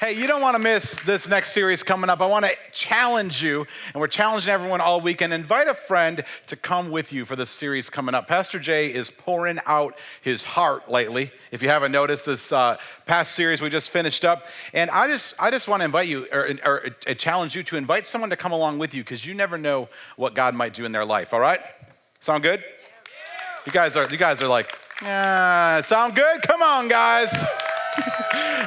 Hey, you don't want to miss this next series coming up. I want to challenge you, and we're challenging everyone all weekend. Invite a friend to come with you for this series coming up. Pastor Jay is pouring out his heart lately. If you haven't noticed, this past series we just finished up. And I just want to invite you, or challenge you to invite someone to come along with you, because you never know what God might do in their life, all right? Sound good? You guys are like, yeah, sound good? Come on, guys.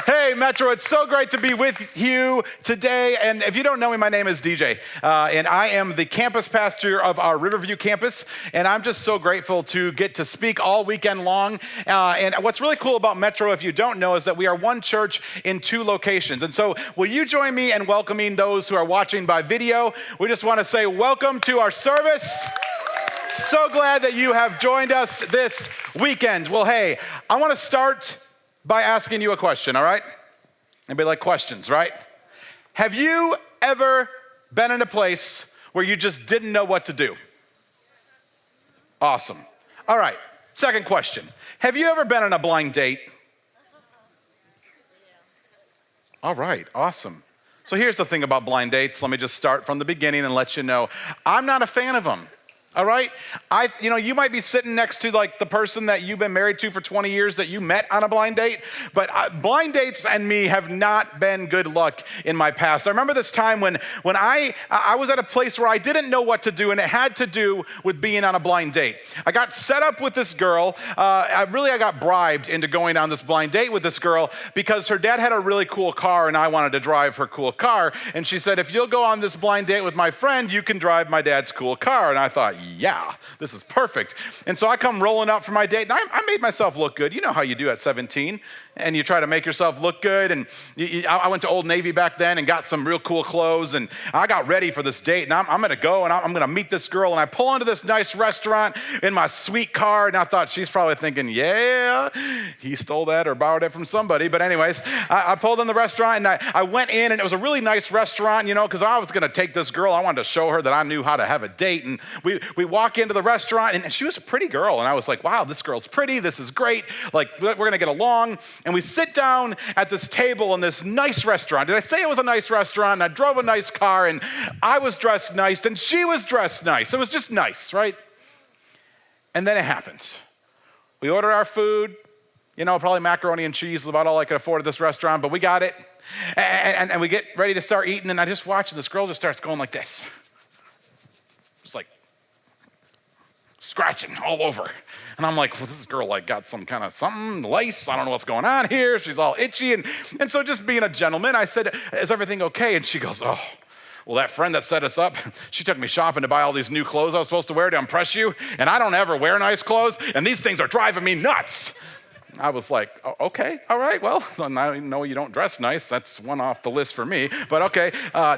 Hey, Metro, it's so great to be with you today. And if you don't know me, my name is DJ, and I am the campus pastor of our Riverview campus. And I'm just so grateful to get to speak all weekend long. And what's really cool about Metro, if you don't know, is that we are one church in two locations. And so will you join me in welcoming those who are watching by video? We just want to say welcome to our service. So glad that you have joined us this weekend. Well, hey, I want to start by asking you a question, all right? Anybody like questions, right? Have you ever been in a place where you just didn't know what to do? Awesome. All right, second question. Have you ever been on a blind date? All right, awesome. So here's the thing about blind dates. Let me just start from the beginning and let you know. I'm not a fan of them. All right? You might be sitting next to like the person that you've been married to for 20 years that you met on a blind date, but blind dates and me have not been good luck in my past. I remember this time when I was at a place where I didn't know what to do, and it had to do with being on a blind date. I got set up with this girl. I got bribed into going on this blind date with this girl because her dad had a really cool car and I wanted to drive her cool car. And she said, if you'll go on this blind date with my friend, you can drive my dad's cool car. And I thought, yeah, this is perfect. And so I come rolling up for my date, and I made myself look good. You know how you do at 17, and you try to make yourself look good. And I went to Old Navy back then and got some real cool clothes, and I got ready for this date, and I'm going to go, and I'm going to meet this girl, and I pull into this nice restaurant in my sweet car, and I thought she's probably thinking, yeah, he stole that or borrowed it from somebody. But anyways, I pulled in the restaurant, and I went in, and it was a really nice restaurant, because I was going to take this girl. I wanted to show her that I knew how to have a date, and we walk into the restaurant, and she was a pretty girl, and I was like, wow, this girl's pretty, this is great, like, we're gonna get along. And we sit down at this table in this nice restaurant. Did I say it was a nice restaurant? And I drove a nice car, and I was dressed nice, and she was dressed nice. It was just nice, right? And then it happens. We order our food, probably macaroni and cheese is about all I could afford at this restaurant, but we got it. And we get ready to start eating, and I just watch, and this girl just starts going like this. Just like scratching all over. And I'm like, well, this girl got some kind of something, lace. I don't know what's going on here. She's all itchy. And so just being a gentleman, I said, is everything okay? And she goes, oh, well, that friend that set us up, she took me shopping to buy all these new clothes I was supposed to wear to impress you. And I don't ever wear nice clothes. And these things are driving me nuts. I was like, oh, okay, all right, well, now I know you don't dress nice. That's one off the list for me, but okay.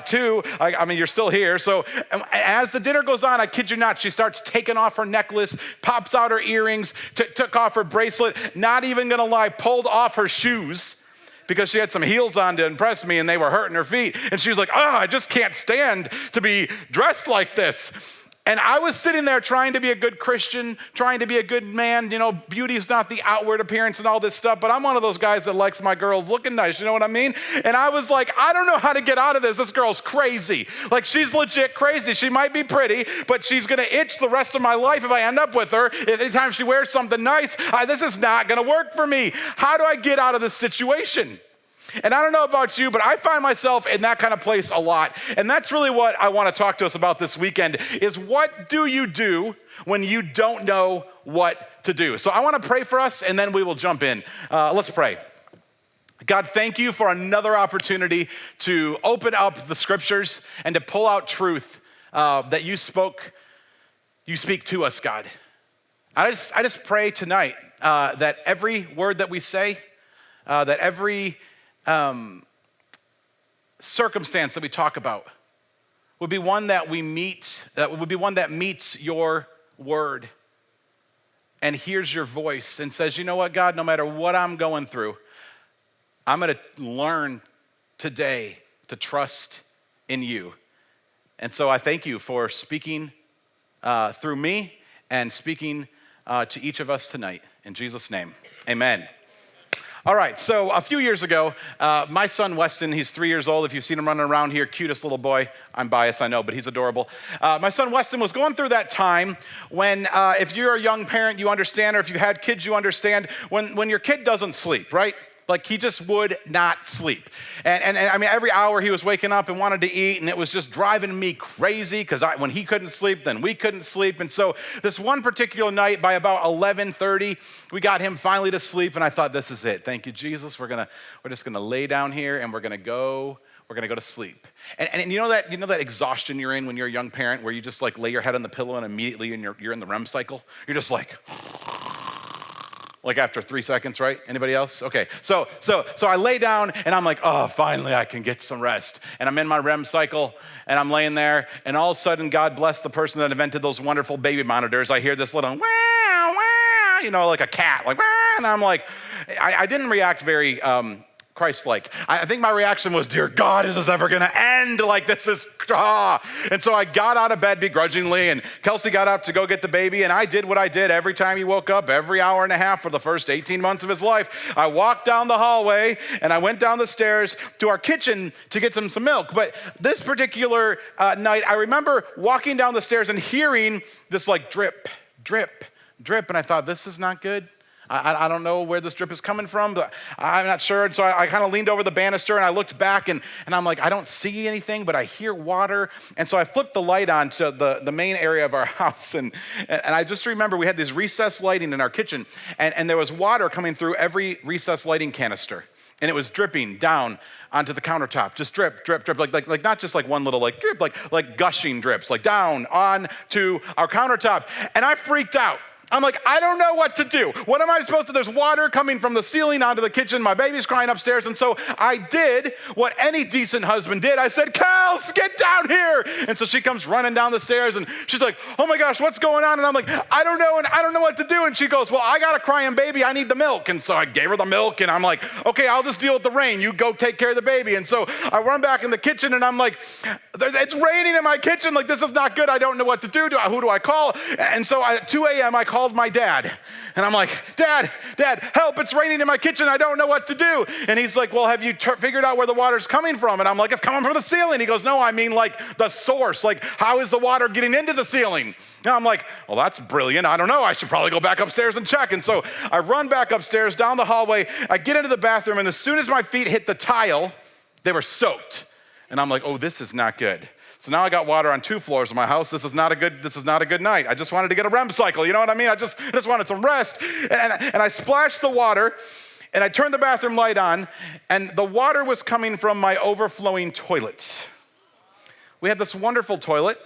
Two, you're still here. So as the dinner goes on, I kid you not, she starts taking off her necklace, pops out her earrings, took off her bracelet, not even gonna lie, pulled off her shoes because she had some heels on to impress me and they were hurting her feet. And she's like, oh, I just can't stand to be dressed like this. And I was sitting there trying to be a good Christian, trying to be a good man. Beauty is not the outward appearance and all this stuff, but I'm one of those guys that likes my girls looking nice, you know what I mean? And I was like, I don't know how to get out of this. This girl's crazy. Like, she's legit crazy. She might be pretty, but she's gonna itch the rest of my life if I end up with her. Anytime she wears something nice, this is not gonna work for me. How do I get out of this situation? And I don't know about you, but I find myself in that kind of place a lot. And that's really what I want to talk to us about this weekend is what do you do when you don't know what to do? So I want to pray for us, and then we will jump in. Let's pray. God, thank you for another opportunity to open up the scriptures and to pull out truth that you speak to us, God. I just pray tonight that every word that we say, that every circumstance that we talk about would be one that we meet, that would be one that meets your word and hears your voice and says, you know what, God, no matter what I'm going through, I'm going to learn today to trust in you. And so I thank you for speaking through me and speaking to each of us tonight. In Jesus' name, amen. All right, so a few years ago, my son Weston, he's 3 years old. If you've seen him running around here, cutest little boy. I'm biased, I know, but he's adorable. My son Weston was going through that time when, if you're a young parent, you understand, or if you've had kids, you understand, when your kid doesn't sleep, right? Like he just would not sleep. And I mean, every hour he was waking up and wanted to eat, and it was just driving me crazy because when he couldn't sleep, then we couldn't sleep. And so this one particular night by about 11:30, we got him finally to sleep, and I thought, this is it. Thank you, Jesus. We're just gonna lay down here and we're gonna go to sleep. And you know that exhaustion you're in when you're a young parent where you just like lay your head on the pillow and immediately you're in the REM cycle? You're just like after 3 seconds, right? Anybody else? Okay, so I lay down and I'm like, oh, finally I can get some rest. And I'm in my REM cycle and I'm laying there, and all of a sudden, God bless the person that invented those wonderful baby monitors, I hear this little wow, wow, like a cat, like wow, and I'm like, I didn't react very Christ-like. I think my reaction was, dear God, is this ever gonna end? Like this is, And so I got out of bed begrudgingly, and Kelsey got up to go get the baby, and I did what I did every time he woke up, every hour and a half for the first 18 months of his life. I walked down the hallway, and I went down the stairs to our kitchen to get some milk. But this particular night, I remember walking down the stairs and hearing this like drip, drip, drip, and I thought, this is not good. I don't know where this drip is coming from, but I'm not sure. And so I kind of leaned over the banister and I looked back and I'm like, I don't see anything, but I hear water. And so I flipped the light on to the main area of our house. And I just remember we had this recessed lighting in our kitchen, and there was water coming through every recessed lighting canister. And it was dripping down onto the countertop, just drip, drip, drip, like not just like one little like drip, like gushing drips, like down onto our countertop. And I freaked out. I'm like, I don't know what to do. What am I supposed to? There's water coming from the ceiling onto the kitchen. My baby's crying upstairs. And so I did what any decent husband did. I said, Kels, get down here. And so she comes running down the stairs and she's like, oh my gosh, what's going on? And I'm like, I don't know. And I don't know what to do. And she goes, well, I got a crying baby. I need the milk. And so I gave her the milk and I'm like, okay, I'll just deal with the rain. You go take care of the baby. And so I run back in the kitchen and I'm like, it's raining in my kitchen. Like, this is not good. I don't know what to do. Who do I call? And so at 2 a.m. I called my dad. And I'm like, Dad, help, it's raining in my kitchen. I don't know what to do. And he's like, well, have you figured out where the water's coming from? And I'm like, it's coming from the ceiling. He goes, no, I mean like the source. Like, how is the water getting into the ceiling? And I'm like, well, that's brilliant. I don't know. I should probably go back upstairs and check. And so I run back upstairs, down the hallway. I get into the bathroom, and as soon as my feet hit the tile, they were soaked. And I'm like, oh, this is not good. So now I got water on 2 floors of my house. This is not a good night. I just wanted to get a REM cycle. You know what I mean? I just wanted some rest. And I splashed the water, and I turned the bathroom light on, and the water was coming from my overflowing toilet. We had this wonderful toilet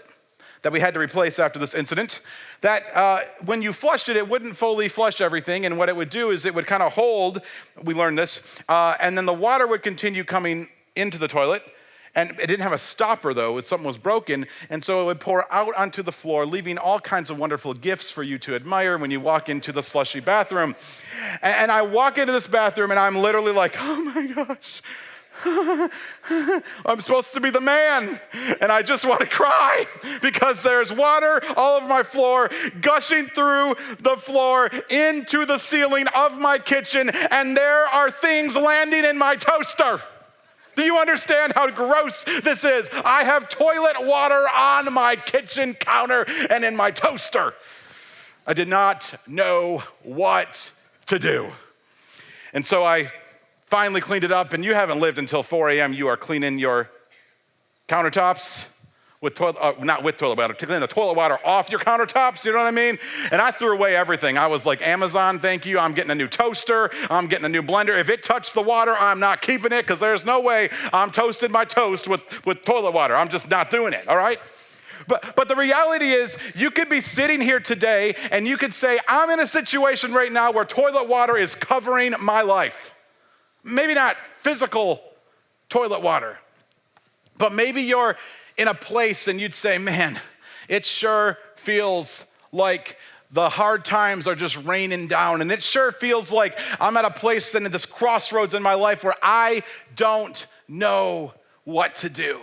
that we had to replace after this incident that when you flushed it, it wouldn't fully flush everything. And what it would do is it would kind of hold, we learned this, and then the water would continue coming into the toilet. And it didn't have a stopper, though. Something was broken. And so it would pour out onto the floor, leaving all kinds of wonderful gifts for you to admire when you walk into the slushy bathroom. And I walk into this bathroom, and I'm literally like, oh, my gosh. I'm supposed to be the man. And I just want to cry because there's water all over my floor, gushing through the floor into the ceiling of my kitchen. And there are things landing in my toaster. Do you understand how gross this is? I have toilet water on my kitchen counter and in my toaster. I did not know what to do. And so I finally cleaned it up, and you haven't lived until 4 a.m. You are cleaning your countertops with not with toilet water, to clean the toilet water off your countertops, you know what I mean? And I threw away everything. I was like, Amazon, thank you. I'm getting a new toaster. I'm getting a new blender. If it touched the water, I'm not keeping it because there's no way I'm toasting my toast with toilet water. I'm just not doing it, all right? But the reality is, you could be sitting here today and you could say, I'm in a situation right now where toilet water is covering my life. Maybe not physical toilet water, but maybe you're in a place and you'd say, man, it sure feels like the hard times are just raining down. And it sure feels like I'm at a place and at this crossroads in my life where I don't know what to do.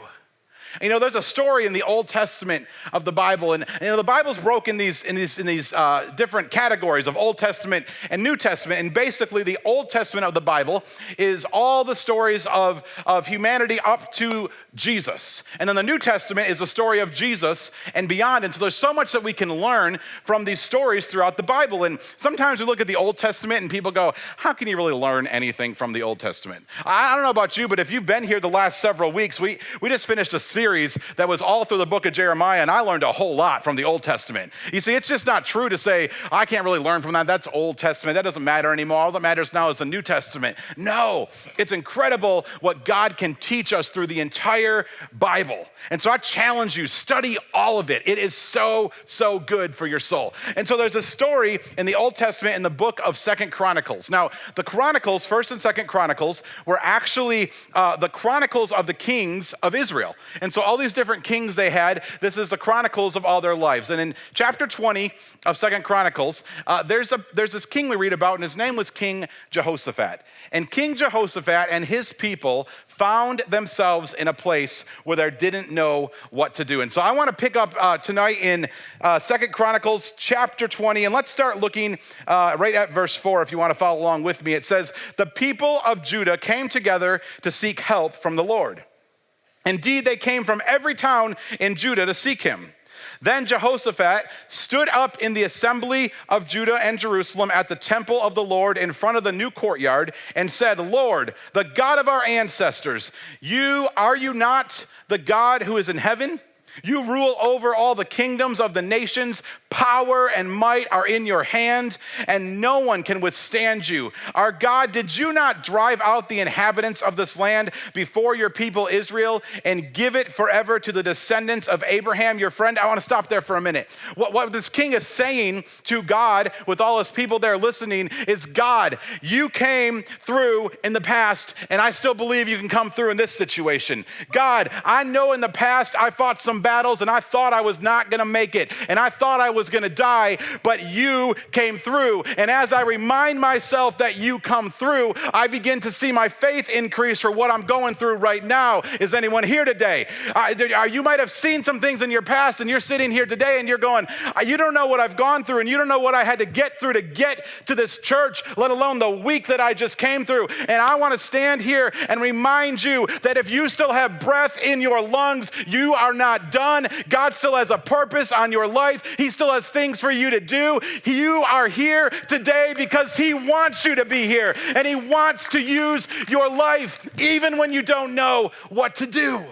There's a story in the Old Testament of the Bible, and the Bible's broken in these different categories of Old Testament and New Testament. And basically, the Old Testament of the Bible is all the stories of humanity up to Jesus, and then the New Testament is the story of Jesus and beyond. And so there's so much that we can learn from these stories throughout the Bible. And sometimes we look at the Old Testament and people go, "How can you really learn anything from the Old Testament?" I don't know about you, but if you've been here the last several weeks, we just finished a series that was all through the book of Jeremiah, and I learned a whole lot from the Old Testament. You see, it's just not true to say, "I can't really learn from that. That's Old Testament. That doesn't matter anymore. All that matters now is the New Testament." No, it's incredible what God can teach us through the entire Bible. And so I challenge you, study all of it. It is so, so good for your soul. And so there's a story in the Old Testament in the book of 2 Chronicles. Now, the Chronicles, 1st and 2nd Chronicles, were actually the chronicles of the kings of Israel. And so all these different kings they had, this is the chronicles of all their lives. And in chapter 20 of 2nd Chronicles, there's this king we read about, and his name was King Jehoshaphat. And King Jehoshaphat and his people found themselves in a place where they didn't know what to do. And so I want to pick up tonight in 2 Chronicles chapter 20, and let's start looking right at verse 4 if you want to follow along with me. It says, "The people of Judah came together to seek help from the Lord. Indeed, they came from every town in Judah to seek him. Then Jehoshaphat stood up in the assembly of Judah and Jerusalem at the temple of the Lord in front of the new courtyard and said, 'Lord, the God of our ancestors, are you not the God who is in heaven? You rule over all the kingdoms of the nations. Power and might are in your hand, and no one can withstand you. Our God, did you not drive out the inhabitants of this land before your people Israel and give it forever to the descendants of Abraham, your friend?'" I want to stop there for a minute. What this king is saying to God with all his people there listening is, "God, you came through in the past, and I still believe you can come through in this situation. God, I know in the past I fought some battles and I thought I was not going to make it, and I thought I was going to die, but you came through. And as I remind myself that you come through, I begin to see my faith increase for what I'm going through right now." Is anyone here today? You might have seen some things in your past, and you're sitting here today and you're going, "You don't know what I've gone through, and you don't know what I had to get through to get to this church, let alone the week that I just came through." And I want to stand here and remind you that if you still have breath in your lungs, you are not done. God still has a purpose on your life. He still has things for you to do. You are here today because he wants you to be here, and he wants to use your life even when you don't know what to do.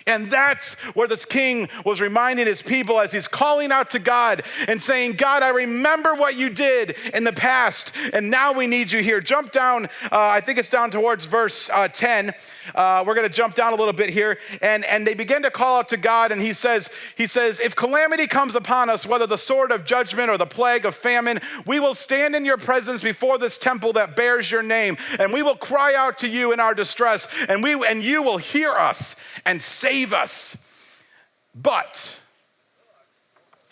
And that's where this king was reminding his people as he's calling out to God and saying, "God, I remember what you did in the past, and now we need you here." Jump down, I think it's down towards verse 10. We're going to jump down a little bit here. And they begin to call out to God, and he says, "If calamity comes upon us, whether the sword of judgment or the plague of famine, we will stand in your presence before this temple that bears your name, and we will cry out to you in our distress, and you will hear us and save us." But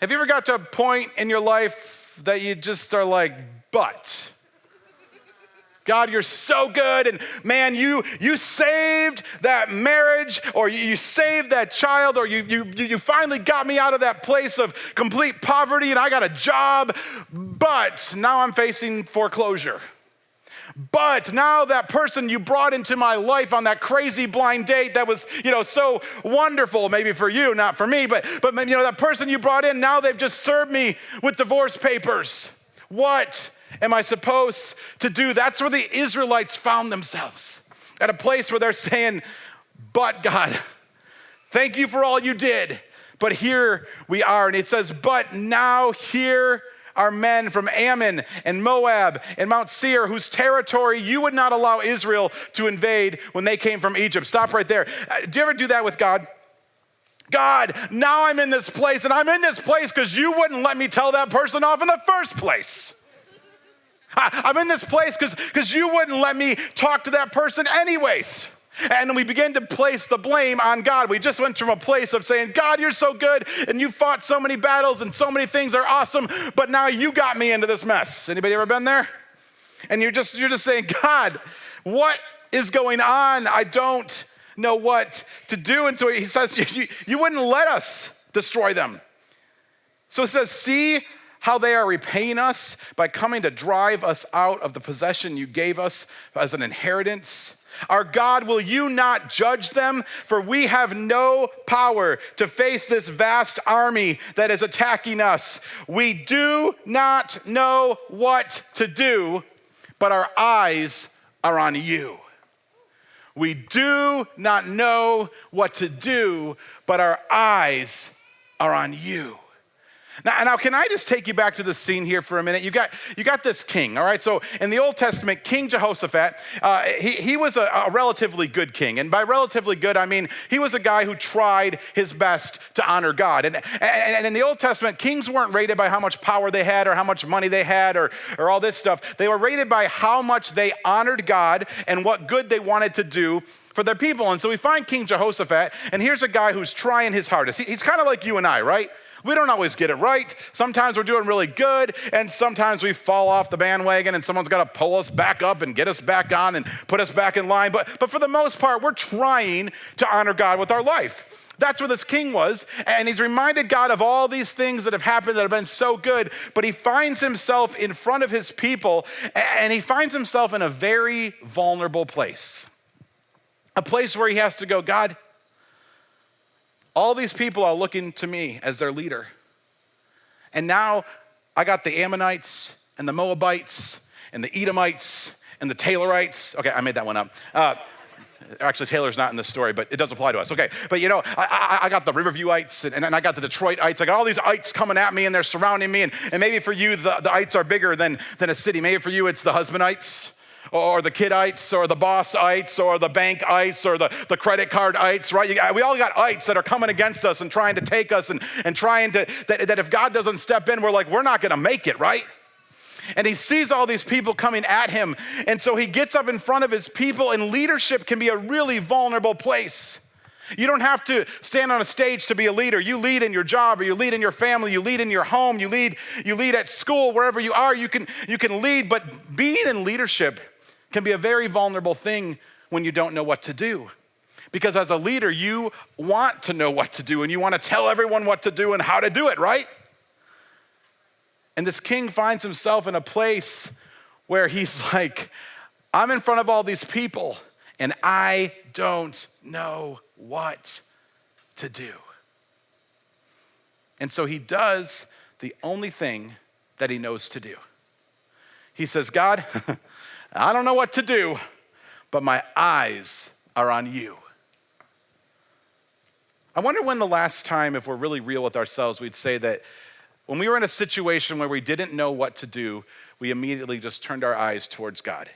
have you ever got to a point in your life that you just are like, "But God, you're so good, and man, you saved that marriage, or you saved that child, or you finally got me out of that place of complete poverty, and I got a job, but now I'm facing foreclosure. But now that person you brought into my life on that crazy blind date that was, so wonderful, maybe for you, not for me, but that person you brought in, now they've just served me with divorce papers. What am I supposed to do?" That's where the Israelites found themselves, at a place where they're saying, "But God, thank you for all you did, but here we are." And it says, "But now here are men from Ammon and Moab and Mount Seir, whose territory you would not allow Israel to invade when they came from Egypt." Stop right there. Do you ever do that with God? "God, now I'm in this place, and I'm in this place because you wouldn't let me tell that person off in the first place. I'm in this place because you wouldn't let me talk to that person anyways." And we begin to place the blame on God. We just went from a place of saying, "God, you're so good, and you fought so many battles, and so many things are awesome, but now you got me into this mess." Anybody ever been there? And you're just saying, "God, what is going on? I don't know what to do. And so he says, you wouldn't let us destroy them. So it says, see how they are repaying us by coming to drive us out of the possession you gave us as an inheritance. Our God, will you not judge them? For we have no power to face this vast army that is attacking us. We do not know what to do, but our eyes are on you. We do not know what to do, but our eyes are on you. Now, can I just take you back to the scene here for a minute? You got this king, all right? So in the Old Testament, King Jehoshaphat, he was a relatively good king. And by relatively good, I mean he was a guy who tried his best to honor God. And in the Old Testament, kings weren't rated by how much power they had or how much money they had or all this stuff. They were rated by how much they honored God and what good they wanted to do for their people. And so we find King Jehoshaphat, and here's a guy who's trying his hardest. He's kind of like you and I, right? We don't always get it right. Sometimes we're doing really good, and sometimes we fall off the bandwagon, and someone's got to pull us back up and get us back on and put us back in line. But for the most part, we're trying to honor God with our life. That's where this king was, and he's reminded God of all these things that have happened that have been so good, but he finds himself in front of his people, and he finds himself in a very vulnerable place. A place where he has to go, God, all these people are looking to me as their leader. And now I got the Ammonites and the Moabites and the Edomites and the Taylorites. Okay, I made that one up. Actually, Taylor's not in this story, but it does apply to us. Okay, but I got the Riverviewites and I got the Detroitites. I got all these ites coming at me and they're surrounding me. And maybe for you, the ites are bigger than a city. Maybe for you, it's the husbandites, or the kidites, or the bossites, or the bankites, or the credit card ites, right? We all got ites that are coming against us and trying to take us and trying to, that if God doesn't step in, we're not gonna make it, right? And he sees all these people coming at him. And so he gets up in front of his people, and leadership can be a really vulnerable place. You don't have to stand on a stage to be a leader. You lead in your job, or you lead in your family, you lead in your home, you lead at school, wherever you are, you can lead. But being in leadership can be a very vulnerable thing when you don't know what to do. Because as a leader, you want to know what to do, and you want to tell everyone what to do and how to do it, right? And this king finds himself in a place where he's like, I'm in front of all these people, and I don't know what to do. And so he does the only thing that he knows to do. He says, God, I don't know what to do, but my eyes are on you. I wonder when the last time, if we're really real with ourselves, we'd say that when we were in a situation where we didn't know what to do, we immediately just turned our eyes towards God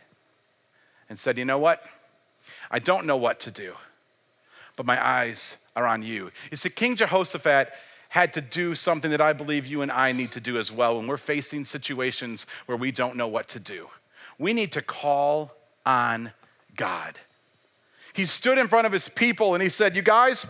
and said, you know what? I don't know what to do, but my eyes are on you. You see, King Jehoshaphat had to do something that I believe you and I need to do as well when we're facing situations where we don't know what to do. We need to call on God. He stood in front of his people and he said, you guys,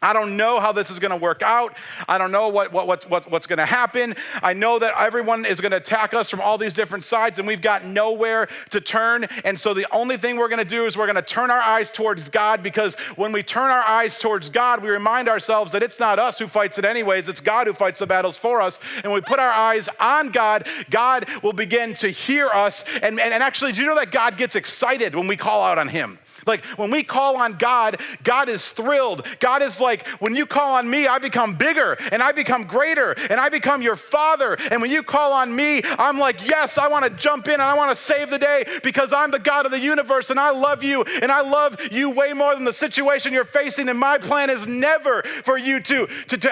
I don't know how this is going to work out. I don't know what's going to happen. I know that everyone is going to attack us from all these different sides, and we've got nowhere to turn. And so the only thing we're going to do is we're going to turn our eyes towards God, because when we turn our eyes towards God, we remind ourselves that it's not us who fights it anyways. It's God who fights the battles for us. And when we put our eyes on God, God will begin to hear us. And actually, do you know that God gets excited when we call out on him? Like when we call on God, God is thrilled. God is like, when you call on me, I become bigger and I become greater and I become your father. And when you call on me, I'm like, yes, I want to jump in and I want to save the day because I'm the God of the universe and I love you and I love you way more than the situation you're facing. And my plan is never for you to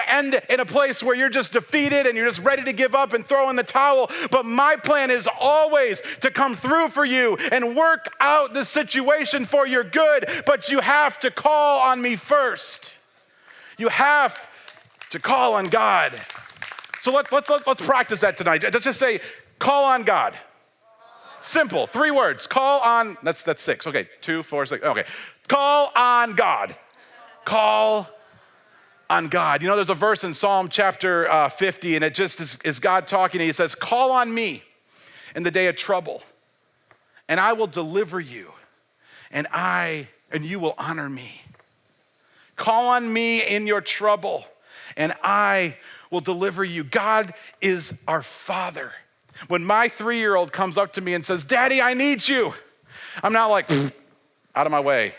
end in a place where you're just defeated and you're just ready to give up and throw in the towel. But my plan is always to come through for you and work out the situation for your good, but you have to call on me first. You have to call on God. So let's practice that tonight. Let's just say, call on God. Simple, 3 words. Call on. That's 6. Okay, 2, 4, 6. Okay, call on God. Call on God. You know, there's a verse in Psalm chapter 50, and it just is God talking. And he says, "Call on me in the day of trouble, and I will deliver you, and I and you will honor me. Call on me in your trouble, and I will deliver you. God is our Father. When my 3-year-old comes up to me and says, Daddy, I need you, I'm not like, out of my way.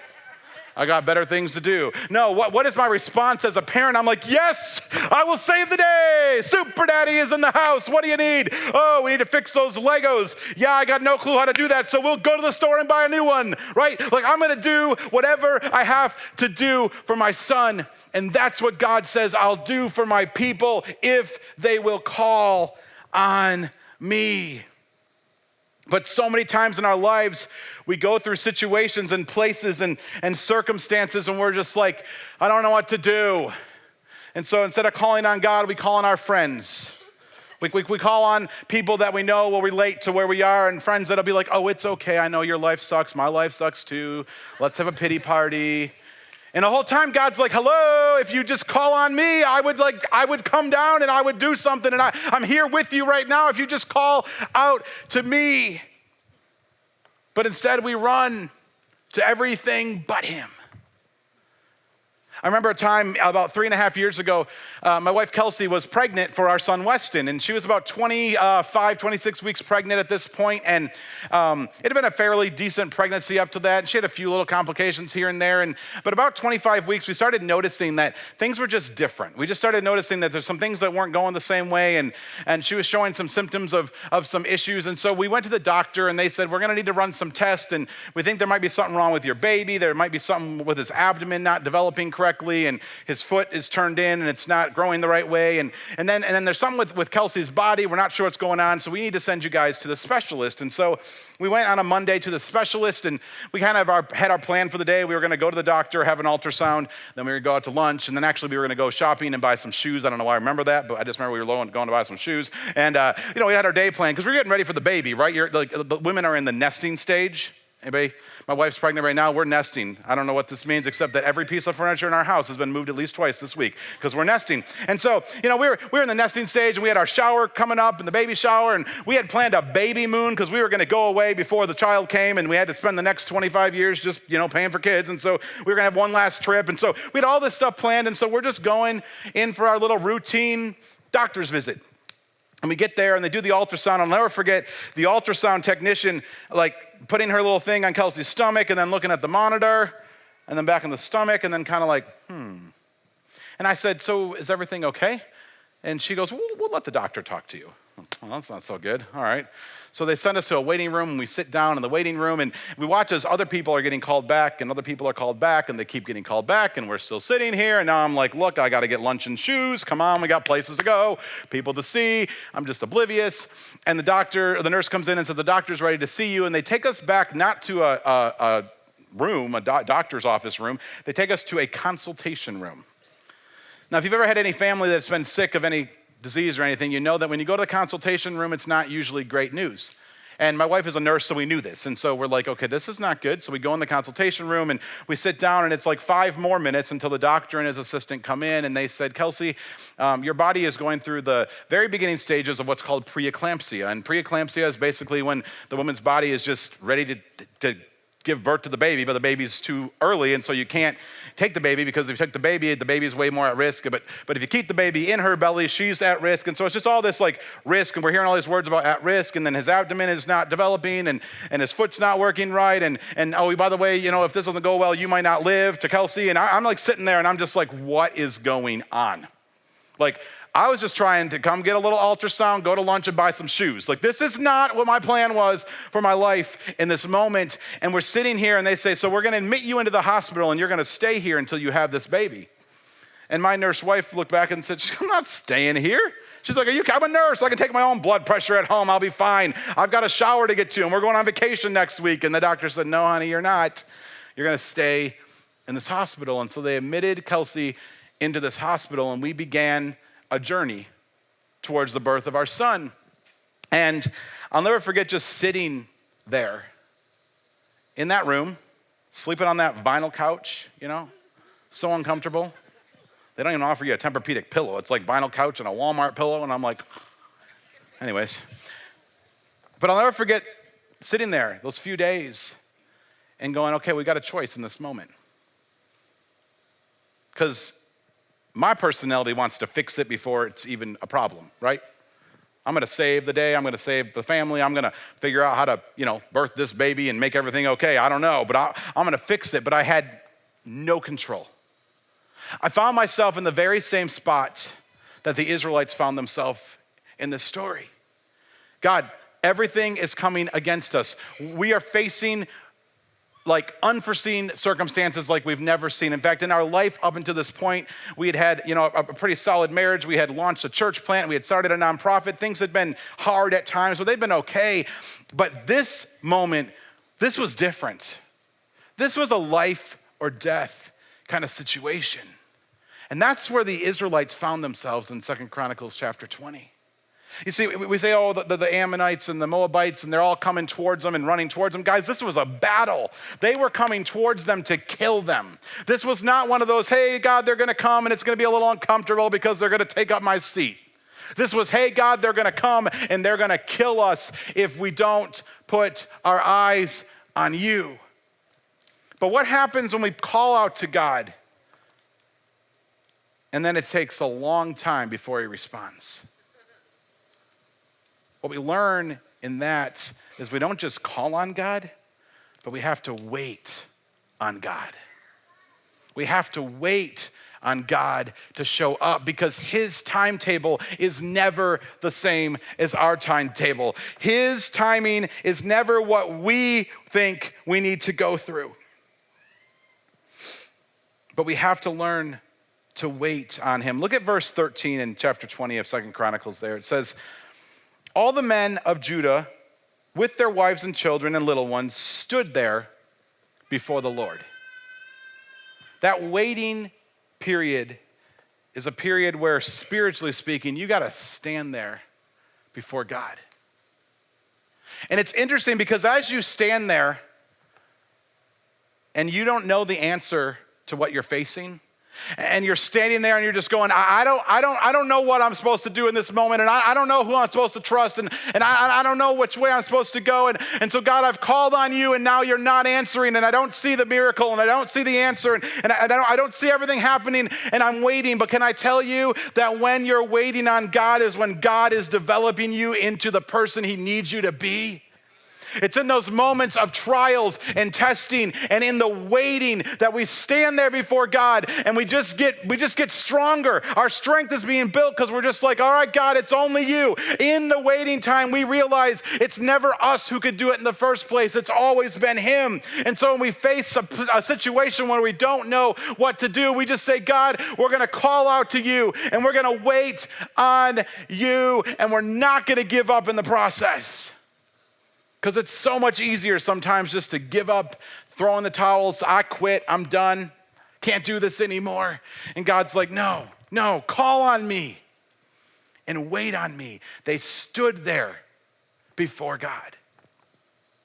I got better things to do. No, what is my response as a parent? I'm like, yes, I will save the day. Super Daddy is in the house. What do you need? Oh, we need to fix those Legos. Yeah, I got no clue how to do that, so we'll go to the store and buy a new one, right? Like, I'm going to do whatever I have to do for my son, and that's what God says I'll do for my people if they will call on me. But so many times in our lives, we go through situations and places and circumstances, and we're just like, I don't know what to do. And so instead of calling on God, we call on our friends. We call on people that we know will relate to where we are, and friends that'll be like, oh, it's okay. I know your life sucks. My life sucks too. Let's have a pity party. And the whole time God's like, hello, if you just call on me, I would come down and I would do something, and I'm here with you right now if you just call out to me. But instead we run to everything but him. I remember a time about 3.5 years ago, my wife Kelsey was pregnant for our son Weston, and she was about 26 weeks pregnant at this point, and it had been a fairly decent pregnancy up to that. She had a few little complications here and there, but about 25 weeks, we started noticing that things were just different. We just started noticing that there's some things that weren't going the same way, and she was showing some symptoms of some issues, and so we went to the doctor, and they said, we're gonna need to run some tests, and we think there might be something wrong with your baby. There might be something with his abdomen not developing correctly, and his foot is turned in and it's not growing the right way. And then there's something with Kelsey's body. We're not sure what's going on, so we need to send you guys to the specialist. And so we went on a Monday to the specialist, and we kind of had our plan for the day. We were going to go to the doctor, have an ultrasound, then we were going to go out to lunch, and then actually we were going to go shopping and buy some shoes. I don't know why I remember that, but I just remember we were low and going to buy some shoes. And we had our day plan because we were getting ready for the baby, right? The women are in the nesting stage. Anybody? My wife's pregnant right now. We're nesting. I don't know what this means, except that every piece of furniture in our house has been moved at least twice this week because we're nesting. And so, we were in the nesting stage, and we had our shower coming up and the baby shower, and we had planned a baby moon because we were going to go away before the child came, and we had to spend the next 25 years just, paying for kids. And so we were going to have one last trip. And so we had all this stuff planned. And so we're just going in for our little routine doctor's visit. And we get there, and they do the ultrasound. I'll never forget the ultrasound technician, putting her little thing on Kelsey's stomach and then looking at the monitor and then back in the stomach and then kind of And I said, so is everything okay? And she goes, we'll let the doctor talk to you. Well, that's not so good. All right. So they send us to a waiting room, and we sit down in the waiting room, and we watch as other people are getting called back, and other people are called back, and they keep getting called back, and we're still sitting here, and now I'm like, look, I got to get lunch and shoes. Come on, we got places to go, people to see. I'm just oblivious. And the nurse comes in and says, the doctor's ready to see you, and they take us back not to a room, a doctor's office room. They take us to a consultation room. Now, if you've ever had any family that's been sick of any disease or anything, you know that when you go to the consultation room, it's not usually great news. And my wife is a nurse, so we knew this. And so we're like, okay, this is not good. So we go in the consultation room, and we sit down, and it's like 5 more minutes until the doctor and his assistant come in, and they said, Kelsey, your body is going through the very beginning stages of what's called preeclampsia. And preeclampsia is basically when the woman's body is just ready to give birth to the baby, but the baby's too early, and so you can't take the baby, because if you take the baby is way more at risk. But if you keep the baby in her belly, she's at risk. And so it's just all this risk, and we're hearing all these words about at risk, and then his abdomen is not developing, and his foot's not working right, and oh, by the way, if this doesn't go well, you might not live, to Kelsey. And I'm sitting there, and I'm just like, what is going on? I was just trying to come get a little ultrasound, go to lunch, and buy some shoes. This is not what my plan was for my life in this moment. And we're sitting here, and they say, so we're going to admit you into the hospital, and you're going to stay here until you have this baby. And my nurse wife looked back and said, I'm not staying here. She's like, I'm a nurse. I can take my own blood pressure at home. I'll be fine. I've got a shower to get to, and we're going on vacation next week. And the doctor said, no, honey, you're not. You're going to stay in this hospital. And so they admitted Kelsey into this hospital, and we began a journey towards the birth of our son. And I'll never forget just sitting there in that room, sleeping on that vinyl couch, so uncomfortable. They don't even offer you a Tempur-Pedic pillow. It's like vinyl couch and a Walmart pillow, and I'm like, anyways. But I'll never forget sitting there those few days and going, okay, we got a choice in this moment. Because my personality wants to fix it before it's even a problem, right? I'm going to save the day. I'm going to save the family. I'm going to figure out how to, birth this baby and make everything okay. I don't know, but I'm going to fix it. But I had no control. I found myself in the very same spot that the Israelites found themselves in this story. God, everything is coming against us. We are facing like unforeseen circumstances like we've never seen. In fact, in our life up until this point, we had a pretty solid marriage. We had launched a church plant. We had started a nonprofit. Things had been hard at times, but they've been okay. But this moment, this was different. This was a life or death kind of situation. And that's where the Israelites found themselves in 2 Chronicles chapter 20. You see, we say, the Ammonites and the Moabites, and they're all coming towards them and running towards them. Guys, this was a battle. They were coming towards them to kill them. This was not one of those, hey, God, they're going to come, and it's going to be a little uncomfortable because they're going to take up my seat. This was, hey, God, they're going to come, and they're going to kill us if we don't put our eyes on you. But what happens when we call out to God, and then it takes a long time before he responds? What we learn in that is we don't just call on God, but we have to wait on God. We have to wait on God to show up because his timetable is never the same as our timetable. His timing is never what we think we need to go through. But we have to learn to wait on him. Look at verse 13 in chapter 20 of 2 Chronicles there. It says, all the men of Judah, with their wives and children and little ones, stood there before the Lord. That waiting period is a period where, spiritually speaking, you got to stand there before God. And it's interesting because as you stand there and you don't know the answer to what you're facing, and you're standing there and you're just going, I don't know what I'm supposed to do in this moment, and I don't know who I'm supposed to trust, and I don't know which way I'm supposed to go, and so God, I've called on you, and now you're not answering, and I don't see the miracle, and I don't see the answer, and I don't see everything happening, and I'm waiting. But can I tell you that when you're waiting on God is when God is developing you into the person he needs you to be? It's in those moments of trials and testing and in the waiting that we stand there before God and we just get stronger. Our strength is being built because we're just like, all right, God, it's only you. In the waiting time, we realize it's never us who could do it in the first place. It's always been him. And so when we face a situation where we don't know what to do, we just say, God, we're going to call out to you and we're going to wait on you and we're not going to give up in the process. Because it's so much easier sometimes just to give up, throw in the towels, I quit, I'm done, can't do this anymore. And God's like, no, call on me and wait on me. They stood there before God.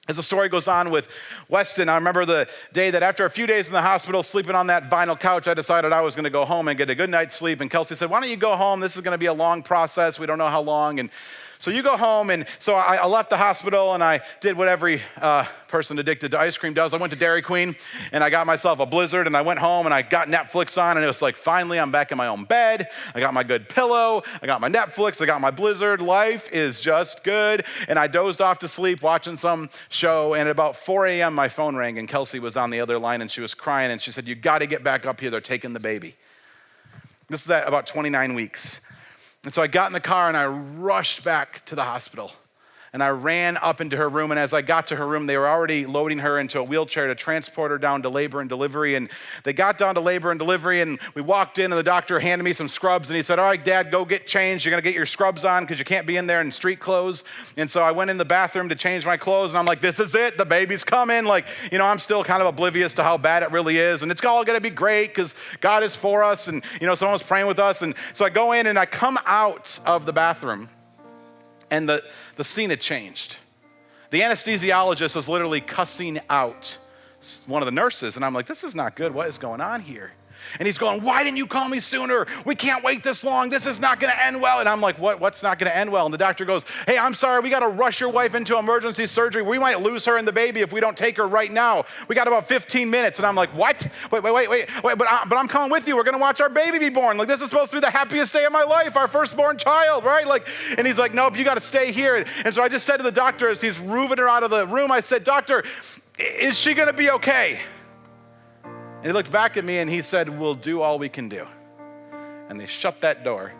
As the story goes on with Weston, I remember the day that after a few days in the hospital, sleeping on that vinyl couch, I decided I was going to go home and get a good night's sleep. And Kelsey said, why don't you go home? This is going to be a long process. We don't know how long. And so you go home, and so I left the hospital, and I did what every person addicted to ice cream does. I went to Dairy Queen, and I got myself a Blizzard, and I went home, and I got Netflix on, and it was like, finally, I'm back in my own bed. I got my good pillow. I got my Netflix. I got my Blizzard. Life is just good. And I dozed off to sleep watching some show, and at about 4 a.m., my phone rang, and Kelsey was on the other line, and she was crying, and she said, you got to get back up here. They're taking the baby. This is at about 29 weeks. And so I got in the car and I rushed back to the hospital. And I ran up into her room, and as I got to her room, they were already loading her into a wheelchair to transport her down to labor and delivery. And they got down to labor and delivery, and we walked in, and the doctor handed me some scrubs, and he said, all right, Dad, go get changed. You're going to get your scrubs on because you can't be in there in street clothes. And so I went in the bathroom to change my clothes, and I'm like, this is it. The baby's coming. Like, I'm still kind of oblivious to how bad it really is. And it's all going to be great because God is for us, and, someone was praying with us. And so I go in, and I come out of the bathroom, and the scene had changed. The anesthesiologist is literally cussing out one of the nurses. And I'm like, this is not good. What is going on here? And he's going, why didn't you call me sooner? We can't wait this long. This is not going to end well. And I'm like, what's not going to end well? And the doctor goes, hey, I'm sorry. We got to rush your wife into emergency surgery. We might lose her and the baby if we don't take her right now. We got about 15 minutes. And I'm like, what? Wait. But I'm coming with you. We're going to watch our baby be born. Like, this is supposed to be the happiest day of my life, our firstborn child, right? Like, and he's like, nope, you got to stay here. And so I just said to the doctor as he's moving her out of the room, I said, doctor, is she going to be okay? And he looked back at me and he said, we'll do all we can do. And they shut that door.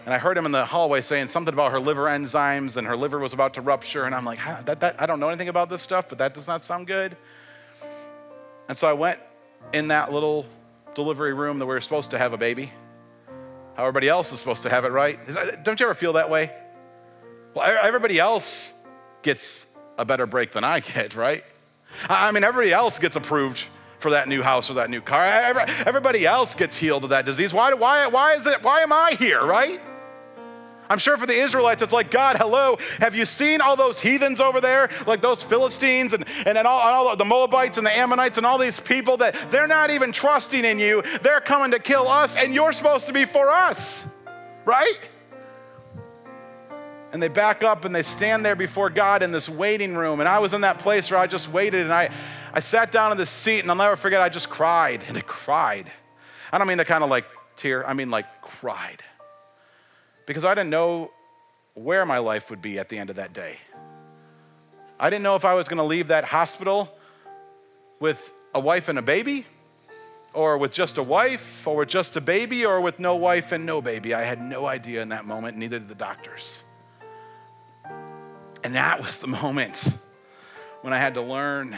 And I heard him in the hallway saying something about her liver enzymes and her liver was about to rupture. And I'm like, I don't know anything about this stuff, but that does not sound good. And so I went in that little delivery room that we were supposed to have a baby. How everybody else is supposed to have it, right? Don't you ever feel that way? Well, everybody else gets a better break than I get, right? I mean, everybody else gets approved for that new house or that new car. Everybody else gets healed of that disease. Why am I here, right? I'm sure for the Israelites, it's like, God, hello, have you seen all those heathens over there? Like those Philistines and all the Moabites and the Ammonites and all these people that they're not even trusting in you. They're coming to kill us and you're supposed to be for us, right? And they back up and they stand there before God in this waiting room. And I was in that place where I just waited and I sat down in the seat and I'll never forget, I just cried and I cried. I don't mean the kind of like tear, I mean like cried. Because I didn't know where my life would be at the end of that day. I didn't know if I was going to leave that hospital with a wife and a baby, or with just a wife, or with just a baby, or with no wife and no baby. I had no idea in that moment, neither did the doctors. And that was the moment when I had to learn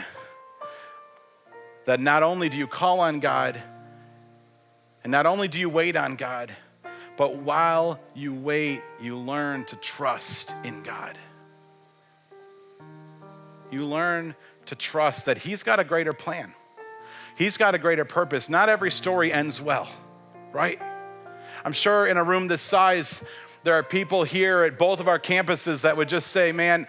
that not only do you call on God, and not only do you wait on God, but while you wait, you learn to trust in God. You learn to trust that He's got a greater plan. He's got a greater purpose. Not every story ends well, right? I'm sure in a room this size, there are people here at both of our campuses that would just say, man,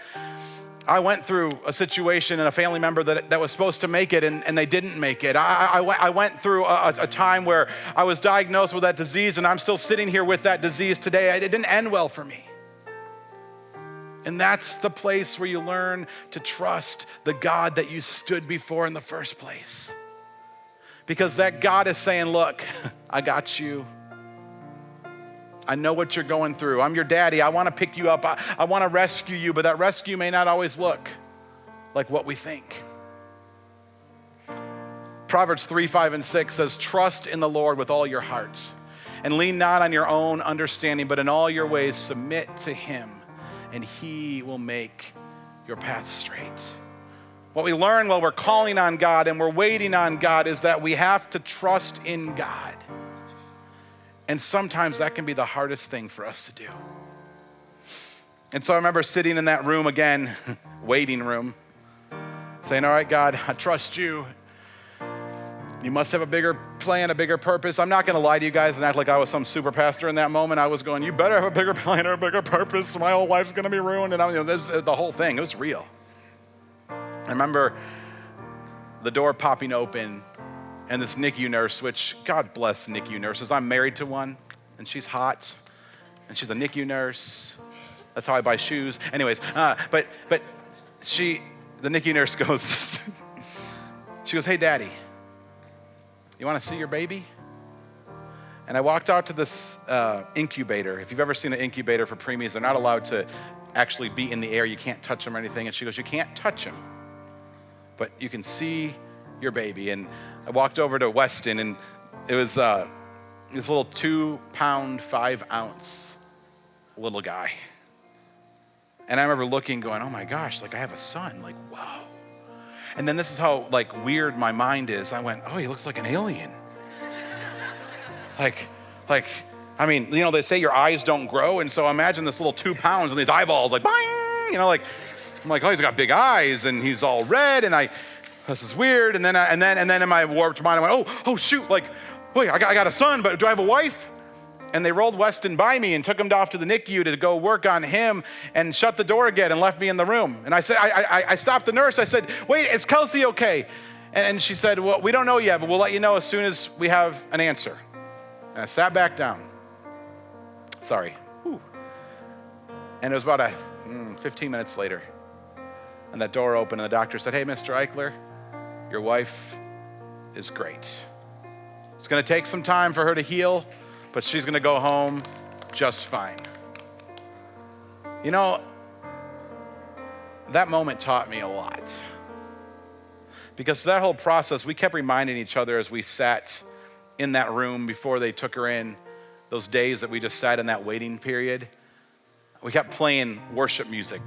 I went through a situation and a family member that was supposed to make it and they didn't make it. I went through a time where I was diagnosed with that disease and I'm still sitting here with that disease today. It didn't end well for me. And that's the place where you learn to trust the God that you stood before in the first place. Because that God is saying, look, I got you. I know what you're going through. I'm your daddy. I want to pick you up. I want to rescue you, but that rescue may not always look like what we think. Proverbs 3, 5, and 6 says, trust in the Lord with all your hearts and lean not on your own understanding, but in all your ways submit to Him and He will make your path straight. What we learn while we're calling on God and we're waiting on God is that we have to trust in God. And sometimes that can be the hardest thing for us to do. And so I remember sitting in that room again, waiting room, saying, all right, God, I trust you. You must have a bigger plan, a bigger purpose. I'm not going to lie to you guys and act like I was some super pastor in that moment. I was going, you better have a bigger plan or a bigger purpose. My whole life's going to be ruined. And the whole thing, it was real. I remember the door popping open and this NICU nurse, which God bless NICU nurses. I'm married to one, and she's hot, and she's a NICU nurse. That's how I buy shoes. Anyways, but the NICU nurse goes, she goes, hey, Daddy, you want to see your baby? And I walked out to this incubator. If you've ever seen an incubator for preemies, they're not allowed to actually be in the air. You can't touch them or anything. And she goes, you can't touch him, but you can see your baby. And I walked over to Weston, and it was this little 2-pound, 5-ounce little guy. And I remember looking, going, oh my gosh, like I have a son, like, wow. And then this is how like weird my mind is. I went, oh, he looks like an alien. like, I mean, you know, they say your eyes don't grow. And so imagine this little 2 pounds and these eyeballs like, bang, you know, like, I'm like, oh, he's got big eyes and he's all red. And this is weird. And then in my warped mind, I went, oh shoot, like, boy, I got a son, but do I have a wife? And they rolled Weston by me and took him off to the NICU to go work on him and shut the door again and left me in the room. And I said, I stopped the nurse. I said, wait, is Kelsey okay? And she said, well, we don't know yet, but we'll let you know as soon as we have an answer. And I sat back down. Sorry. Whew. And it was about 15 minutes later. And that door opened and the doctor said, hey, Mr. Ikeler, your wife is great. It's going to take some time for her to heal, but she's going to go home just fine. You know, that moment taught me a lot. Because that whole process, we kept reminding each other as we sat in that room before they took her in, those days that we just sat in that waiting period. We kept playing worship music.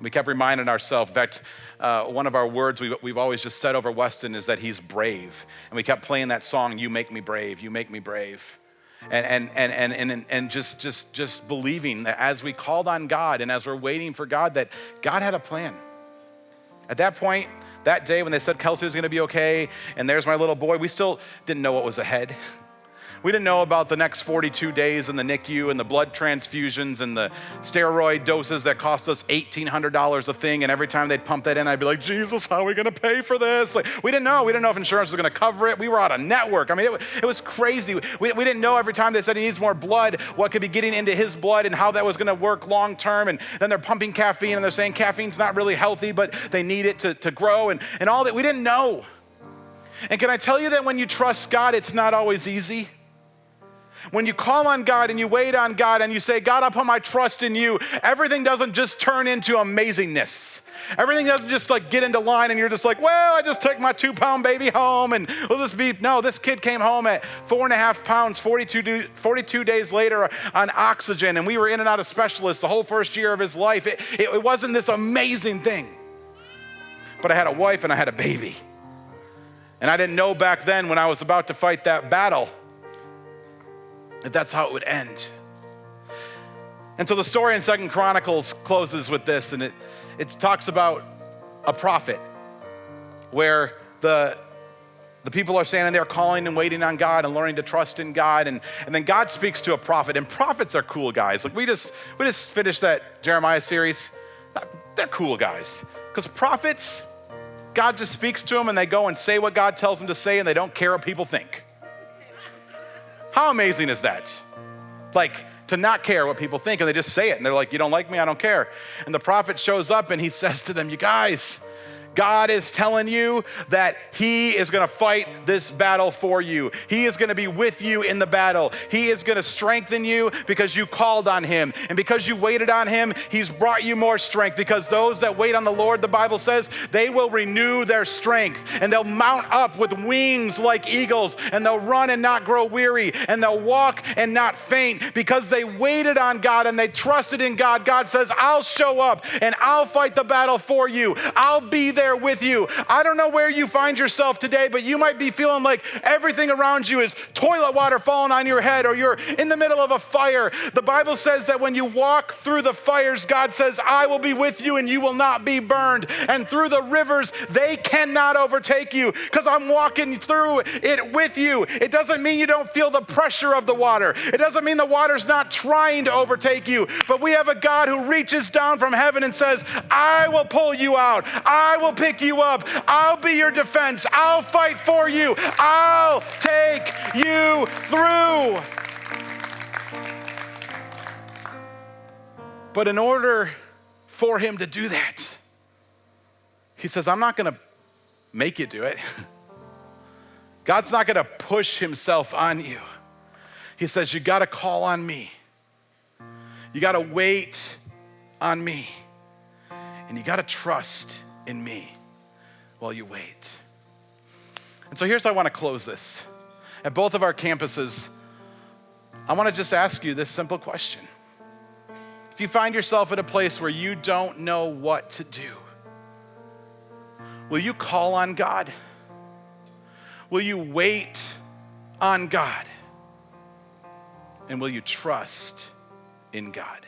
We kept reminding ourselves. In fact, one of our words we've always just said over Weston is that he's brave. And we kept playing that song, You Make Me Brave, You Make Me Brave. And just believing that as we called on God and as we're waiting for God, that God had a plan. At that point, that day when they said Kelsey was going to be okay, and there's my little boy, we still didn't know what was ahead. We didn't know about the next 42 days in the NICU and the blood transfusions and the steroid doses that cost us $1,800 a thing. And every time they'd pump that in, I'd be like, Jesus, how are we going to pay for this? Like, we didn't know. We didn't know if insurance was going to cover it. We were out of network. I mean, it was crazy. We didn't know every time they said he needs more blood, what could be getting into his blood and how that was going to work long term. And then they're pumping caffeine and they're saying caffeine's not really healthy, but they need it to grow and all that. We didn't know. And can I tell you that when you trust God, it's not always easy? When you call on God and you wait on God and you say, God, I put my trust in you, everything doesn't just turn into amazingness. Everything doesn't just like get into line and you're just like, well, I just took my 2-pound baby home and will this be, no, this kid came home at 4.5 pounds, 42 days later on oxygen, and we were in and out of specialists the whole first year of his life. It wasn't this amazing thing. But I had a wife and I had a baby. And I didn't know back then when I was about to fight that battle that's how it would end. And so the story in 2 Chronicles closes with this, and it talks about a prophet where the people are standing there calling and waiting on God and learning to trust in God, and then God speaks to a prophet, and prophets are cool guys. Like we just finished that Jeremiah series. They're cool guys. Because prophets, God just speaks to them and they go and say what God tells them to say and they don't care what people think. How amazing is that? Like, to not care what people think, and they just say it, and they're like, you don't like me, I don't care. And the prophet shows up and he says to them, you guys, God is telling you that he is going to fight this battle for you. He is going to be with you in the battle. He is going to strengthen you because you called on him. And because you waited on him, he's brought you more strength. Because those that wait on the Lord, the Bible says, they will renew their strength. And they'll mount up with wings like eagles. And they'll run and not grow weary. And they'll walk and not faint. Because they waited on God and they trusted in God. God says, I'll show up and I'll fight the battle for you. I'll be there with you. I don't know where you find yourself today, but you might be feeling like everything around you is toilet water falling on your head, or you're in the middle of a fire. The Bible says that when you walk through the fires, God says, I will be with you and you will not be burned. And through the rivers, they cannot overtake you because I'm walking through it with you. It doesn't mean you don't feel the pressure of the water. It doesn't mean the water's not trying to overtake you, but we have a God who reaches down from heaven and says, I will pull you out. I will pick you up. I'll be your defense. I'll fight for you. I'll take you through. But in order for him to do that, he says, I'm not going to make you do it. God's not going to push himself on you. He says, you got to call on me. You got to wait on me. And you got to trust in me while you wait. And so here's how I want to close this. At both of our campuses, I want to just ask you this simple question. If you find yourself at a place where you don't know what to do, will you call on God? Will you wait on God? And will you trust in God?